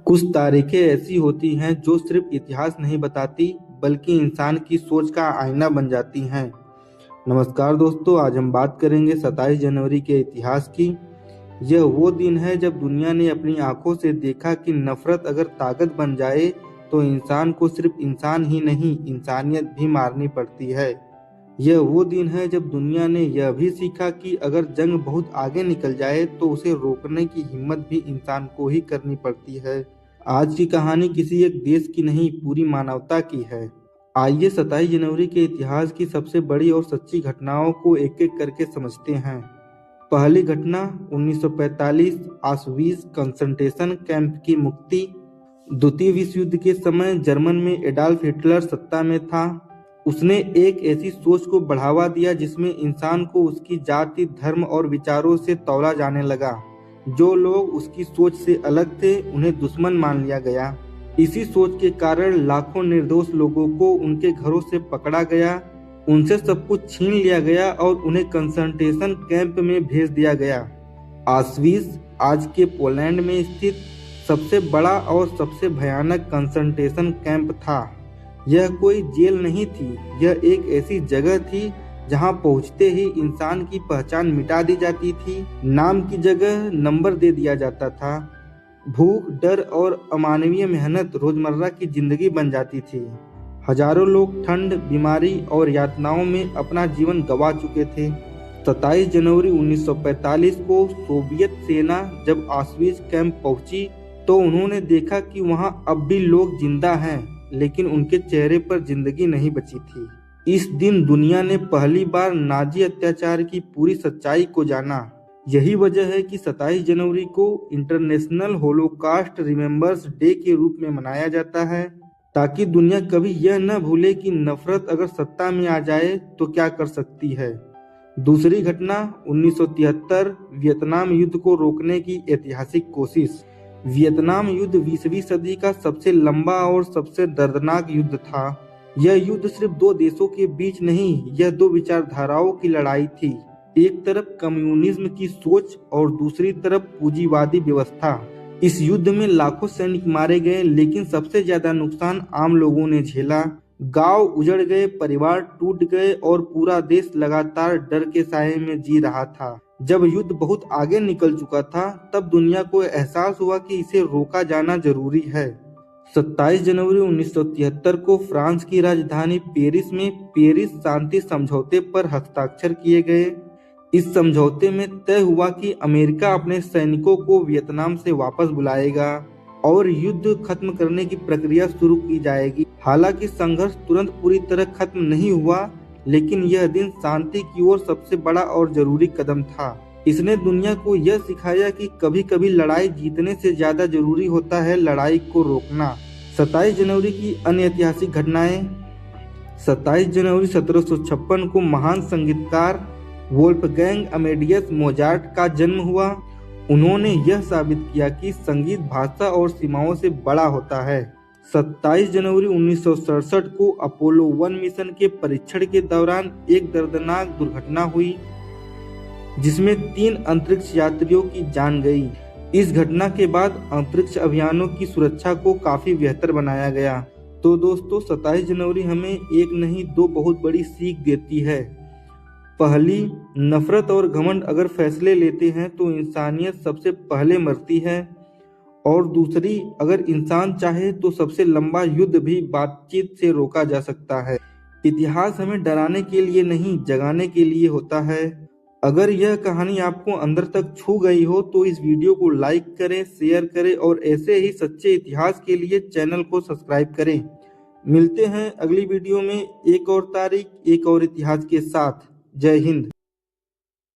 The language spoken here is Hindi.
कुछ तारीखें ऐसी होती हैं जो सिर्फ इतिहास नहीं बताती बल्कि इंसान की सोच का आईना बन जाती हैं। नमस्कार दोस्तों, आज हम बात करेंगे 27 जनवरी के इतिहास की। यह वो दिन है जब दुनिया ने अपनी आंखों से देखा कि नफरत अगर ताकत बन जाए तो इंसान को सिर्फ इंसान ही नहीं इंसानियत भी मारनी पड़ती है। यह वो दिन है जब दुनिया ने यह भी सीखा कि अगर जंग बहुत आगे निकल जाए तो उसे रोकने की हिम्मत भी इंसान को ही करनी पड़ती है। आज की कहानी किसी एक देश की नहीं, पूरी मानवता की है। आइए 27 जनवरी के इतिहास की सबसे बड़ी और सच्ची घटनाओं को एक एक करके समझते हैं। पहली घटना 1945 ऑस्विट्ज़ कंसंट्रेशन कैंप की मुक्ति। द्वितीय विश्व युद्ध के समय जर्मन में एडॉल्फ हिटलर सत्ता में था। उसने एक ऐसी सोच को बढ़ावा दिया जिसमें इंसान को उसकी जाति, धर्म और विचारों से तौला जाने लगा। जो लोग उसकी सोच से अलग थे उन्हें दुश्मन मान लिया गया। इसी सोच के कारण लाखों निर्दोष लोगों को उनके घरों से पकड़ा गया, उनसे सब कुछ छीन लिया गया और उन्हें कंसंट्रेशन कैंप में भेज दिया गया। ऑस्विट्ज़ आज के पोलैंड में स्थित सबसे बड़ा और सबसे भयानक कंसंट्रेशन कैंप था। यह कोई जेल नहीं थी, यह एक ऐसी जगह थी जहां पहुंचते ही इंसान की पहचान मिटा दी जाती थी। नाम की जगह नंबर दे दिया जाता था। भूख, डर और अमानवीय मेहनत रोजमर्रा की जिंदगी बन जाती थी। हजारों लोग ठंड, बीमारी और यातनाओं में अपना जीवन गंवा चुके थे। 27 जनवरी 1945 को सोवियत सेना जब ऑस्विट्ज़ कैंप पहुंची तो उन्होंने देखा कि वहां अब भी लोग जिंदा हैं, लेकिन उनके चेहरे पर जिंदगी नहीं बची थी। इस दिन दुनिया ने पहली बार नाजी अत्याचार की पूरी सच्चाई को जाना। यही वजह है कि 27 जनवरी को इंटरनेशनल होलोकॉस्ट रिमेम्बर्स डे के रूप में मनाया जाता है, ताकि दुनिया कभी यह न भूले कि नफरत अगर सत्ता में आ जाए तो क्या कर सकती है। दूसरी घटना 1973 वियतनाम युद्ध को रोकने की ऐतिहासिक कोशिश। वियतनाम युद्ध 20वीं सदी का सबसे लंबा और सबसे दर्दनाक युद्ध था। यह युद्ध सिर्फ दो देशों के बीच नहीं, यह दो विचारधाराओं की लड़ाई थी। एक तरफ कम्युनिज्म की सोच और दूसरी तरफ पूंजीवादी व्यवस्था। इस युद्ध में लाखों सैनिक मारे गए, लेकिन सबसे ज्यादा नुकसान आम लोगों ने झेला। गांव उजड़ गए, परिवार टूट गए और पूरा देश लगातार डर के साये में जी रहा था। जब युद्ध बहुत आगे निकल चुका था तब दुनिया को एहसास हुआ कि इसे रोका जाना जरूरी है। 27 जनवरी 1973 को फ्रांस की राजधानी पेरिस में पेरिस शांति समझौते पर हस्ताक्षर किए गए। इस समझौते में तय हुआ कि अमेरिका अपने सैनिकों को वियतनाम से वापस बुलाएगा और युद्ध खत्म करने की प्रक्रिया शुरू की जाएगी। हालांकि संघर्ष तुरंत पूरी तरह खत्म नहीं हुआ, लेकिन यह दिन शांति की ओर सबसे बड़ा और जरूरी कदम था। इसने दुनिया को यह सिखाया कि कभी कभी लड़ाई जीतने से ज्यादा जरूरी होता है लड़ाई को रोकना। 27 जनवरी की अन्य ऐतिहासिक घटनाएं। 27 जनवरी 1756 को महान संगीतकार वोल्फगैंग अमेडियस मोजार्ट का जन्म हुआ। उन्होंने यह साबित किया कि संगीत भाषा और सीमाओं से बड़ा होता है। 27 जनवरी 1967 को अपोलो 1 मिशन के परीक्षण के दौरान एक दर्दनाक दुर्घटना हुई, जिसमें 3 अंतरिक्ष यात्रियों की जान गई। इस घटना के बाद अंतरिक्ष अभियानों की सुरक्षा को काफी बेहतर बनाया गया। तो दोस्तों, 27 जनवरी हमें एक नहीं दो बहुत बड़ी सीख देती है। पहली, नफरत और घमंड अगर फैसले लेते हैं तो इंसानियत सबसे पहले मरती है। और दूसरी, अगर इंसान चाहे तो सबसे लंबा युद्ध भी बातचीत से रोका जा सकता है। इतिहास हमें डराने के लिए नहीं, जगाने के लिए होता है। अगर यह कहानी आपको अंदर तक छू गई हो तो इस वीडियो को लाइक करें, शेयर करें और ऐसे ही सच्चे इतिहास के लिए चैनल को सब्सक्राइब करें। मिलते हैं अगली वीडियो में एक और तारीख, एक और इतिहास के साथ। जय हिंद।